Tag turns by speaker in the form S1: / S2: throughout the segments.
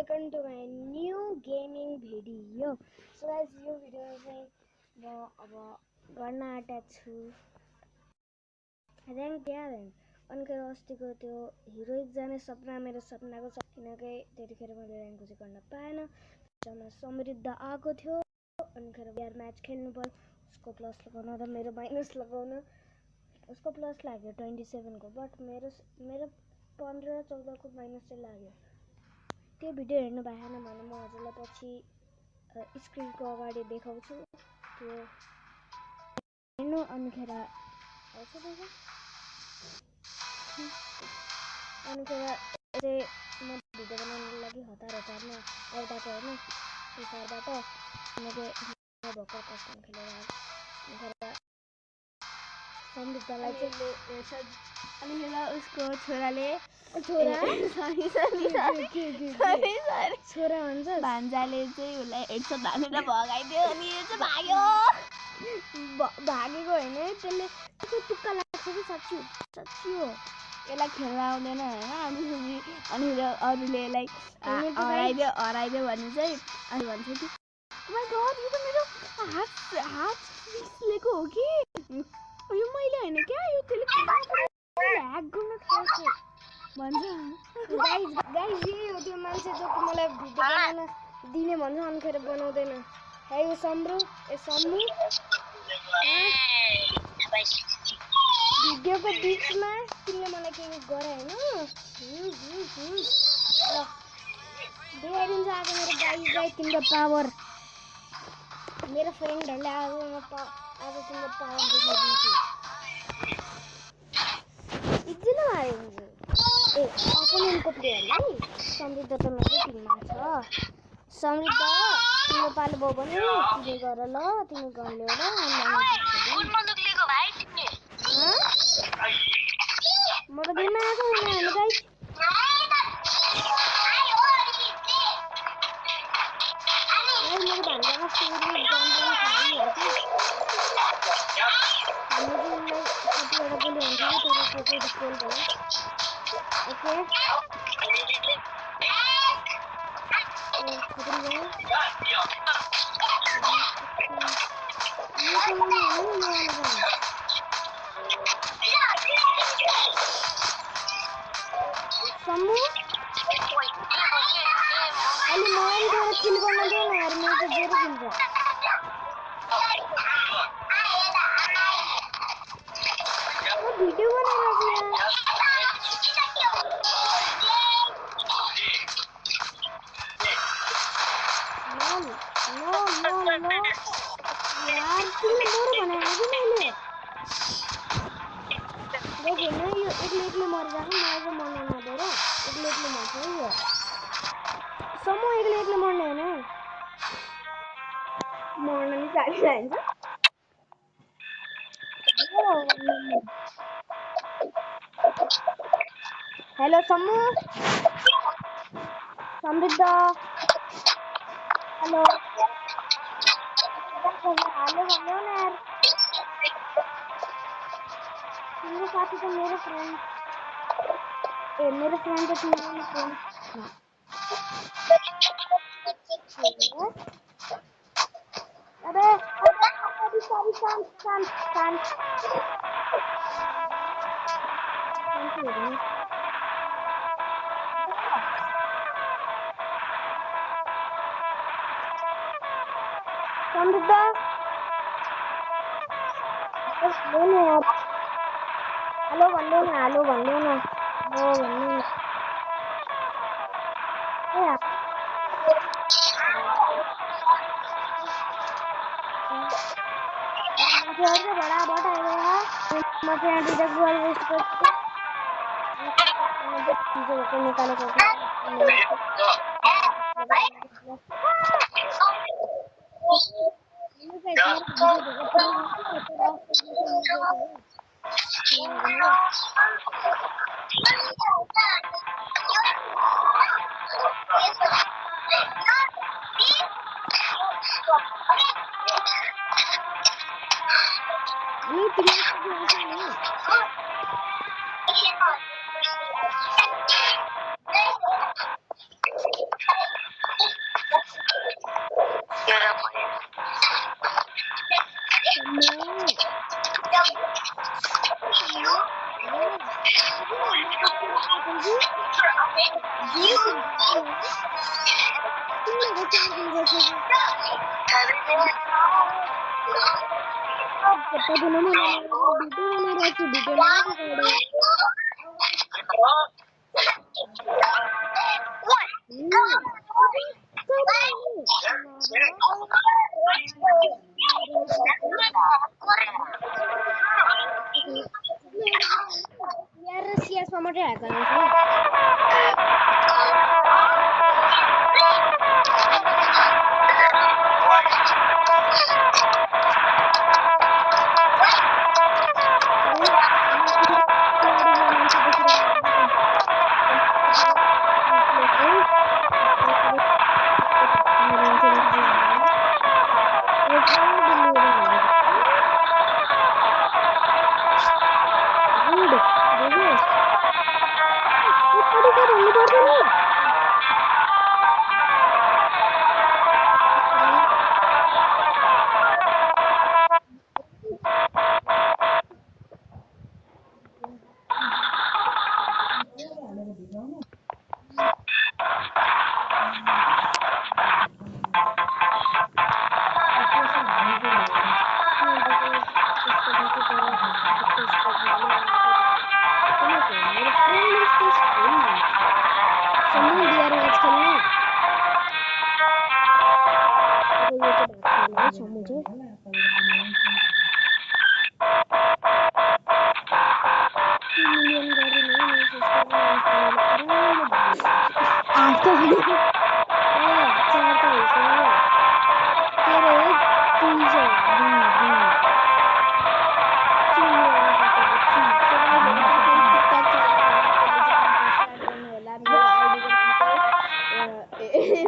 S1: welcome to my new gaming video. So guys, yo video चाहिँ म अब गर्न आँटेको छु र्याङ्क र्याङ्क अनि अस्तिको त्यो हिरोइक जाने सपना मेरो सपनाको छ किनकि त्यतिखेर मैले र्याङ्क चाहिँ गर्न पाएन। जम्मा समृद्ध आएको थियो अनि बिहार म्याच खेल्नु पर्यो उसको प्लस लगाउन र मेरो माइनस लगाउन। उसको प्लस लाग्यो 27 को बट मेरो 15-14 को माइनस चाहिँ लाग्यो। त्यो भिडियो हेर्नु भएन भने म हजुरलाई पछि स्क्रिनको अगाडि देखाउँछु। त्यो हेर्नु अनिखेर आउँछ देखा अनिखेर चाहिँ म भिडियो बनाउनको लागि हतारमा आउँदाको होइन पिसारबाट किनकि भर्खर कस्टम खेलेर अनिखेर समृद्धलाई चाहिँ
S2: अनिखेर उसको छोराले
S1: छोरा भन्छ
S2: भान्जाले चाहिँ उसलाई हेडसट हानेर भगाइदियो अनि यो चाहिँ भाग्यो।
S1: भागेको होइन त्यसले तुक्का लाग्छ कि साँच्ची हो
S2: यसलाई खेल्न आउँदैन होइन अनि अरूले यसलाई हराइदियो भने चाहिँ अनि भन्छ कि माइ गड यो त मेरो हात फिक्स हो कि यो मैले होइन क्या यो त्यसले ह्याक गर्न थाल्छ भन्छ।
S1: गाइस यही हो त्यो मान्छे जो मलाई भिडियो बनाउन दिने भन्छ अनिखेर बनाउँदैन। है यो समु भिडियोको बिचमा तिमीले मलाई केही गरे होइन देखाइदिन्छ आज मेरो गाइसलाई तिम्रो पावर। मेरो फ्रेन्डहरूले आज तिम्रो पावर देखाइदिन्छु। इज्जत नहारिदिन्छु ए अपोनेन्टको प्लेयरलाई। समृद्ध त मेरै टिममा छ। समृद्ध तिम्रो पालो भयो भने तिमी गर ल तिमी गाउँ ल्याएर म त गेममा आएको होइन हामी गाइस मेरो भान्जामा सुरुमा कतिवटा गोली हुन्छ तर त्यो डिस्पोल भयो। ओके समू अहिले मलाई गएर किल गर्न देऊ न यार मेरो त जोरो किन्छ। भिडियो बनाइरहेको यार तिमीले बरु भने कि मैले देखेन यो एक्लै मरिरहेको मलाई चाहिँ मर्न नदेऊ र एक्लै मर्छ है यो समूह एक्लै मर्ने होइन मर्न नि चालिरहन्छ। हेलो समूह समृद्ध हेलो हेलो भन्नु न यार तिम्रो साथी त मेरो फ्रेन्ड त तिम्रो फ्रेन्ड अरे शान्त समृद्ध हेलो भन्नु न हेलो भन्नु न बराबर आएगा मैं डिडक्ट वाला वेस्ट करके निकाले Sias mamatrai हात लगाउँछ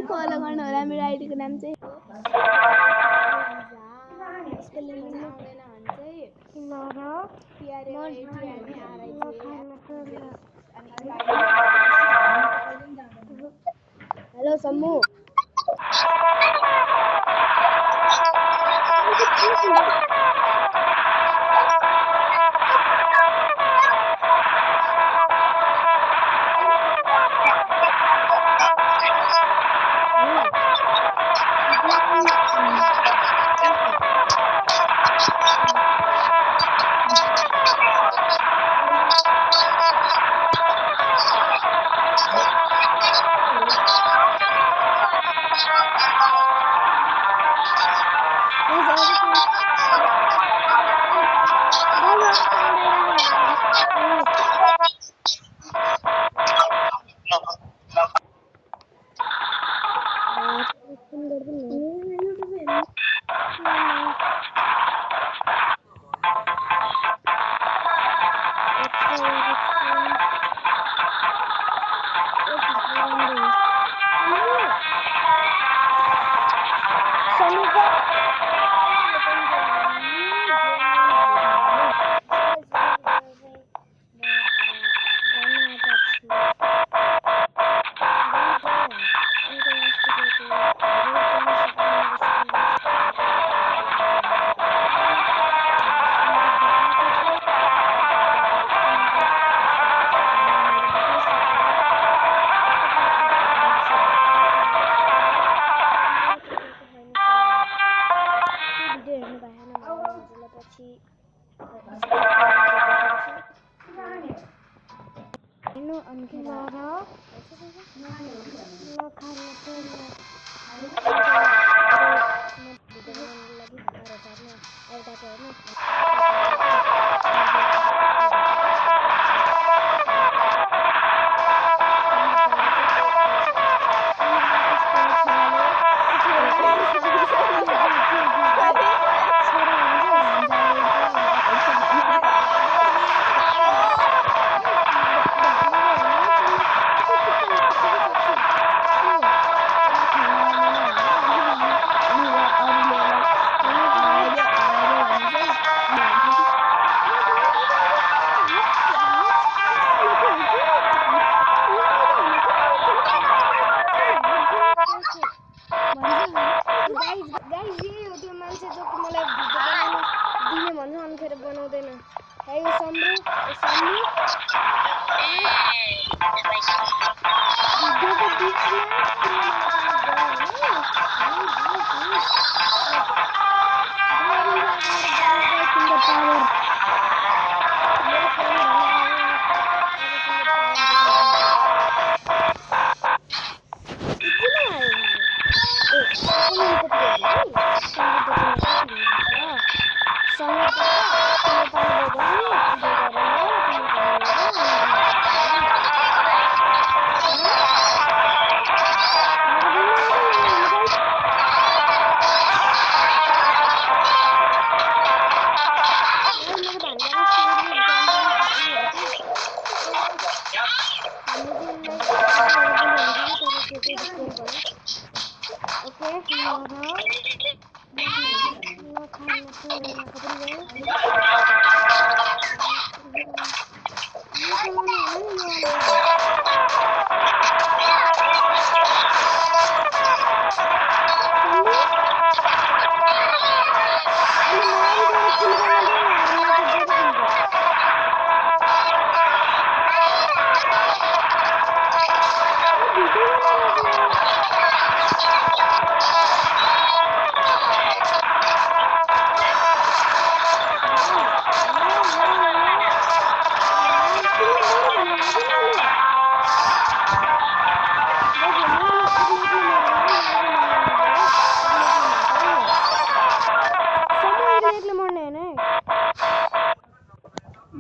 S2: फलो गर्नु होला मेरो आइडीको नाम चाहिँ स्पेलिङ आउँदैन भने चाहिँ
S1: हेलो सम्मु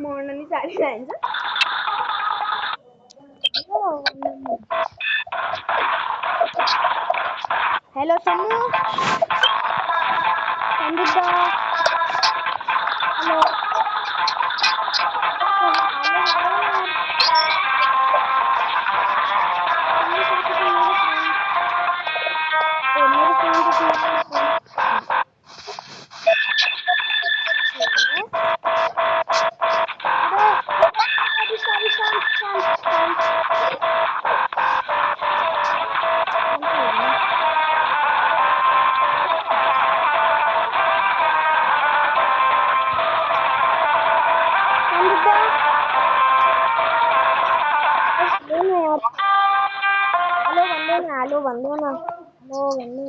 S2: मर्न नि जान्छ हेलो सम्मु समृद्ध हेलो हेलो भन्नु न हेलो भन्नु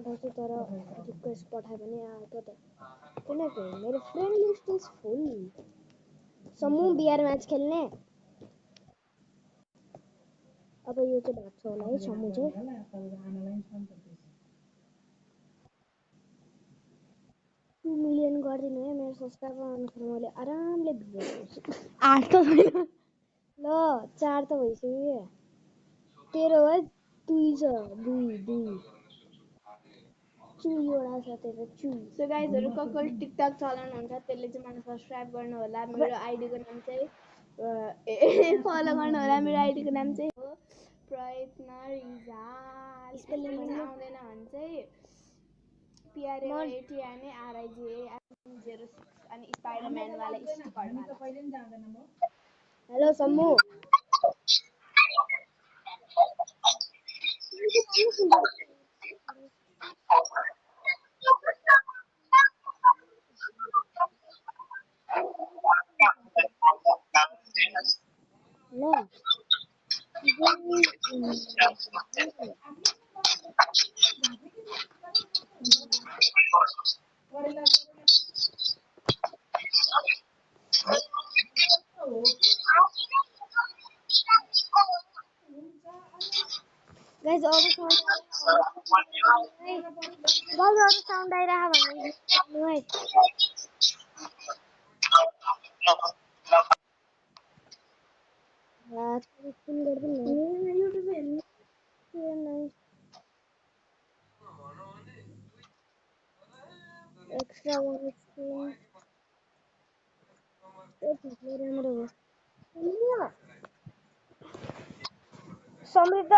S1: पठाउँछु तर रिक्वेस्ट पठाए पनि आएको त किनकि मेरो फ्रेन्ड लिस्ट इज फुल समूह बिआर म्याच खेल्ने अब यो चाहिँ भएको छ होला है समूह चाहिँ 2 मिलियन गरिदिनु है मेरो सब्सक्राइबर अनुसार मैले आरामले भिडियो गर्छु
S2: 8 त छैन
S1: ल 4 त भइसक्यो तेरो है 2 छ 2 चुईवटा छ तेरो चुई
S2: सो गाइजहरु कसले टिकटक चलाउनुहुन्छ त्यसले चाहिँ मलाई सब्स्क्राइब गर्नु होला मेरो आइडीको नाम चाहिँ फलो गर्नु होला मेरो आइडीको नाम चाहिँ हो प्रयत्न रिजाल
S1: स्पेलिङ भन्नु
S2: आउँदैन भने चाहिँ PRAYTN RIGA 06 अनि स्पाइडरम्यान वाला स्टिकर
S1: हेलो सम्मु ल गाइस अरू साउन्ड आइरह भने है एक्स्ट्रा वन स्क्रीन राम्रो हो समृद्ध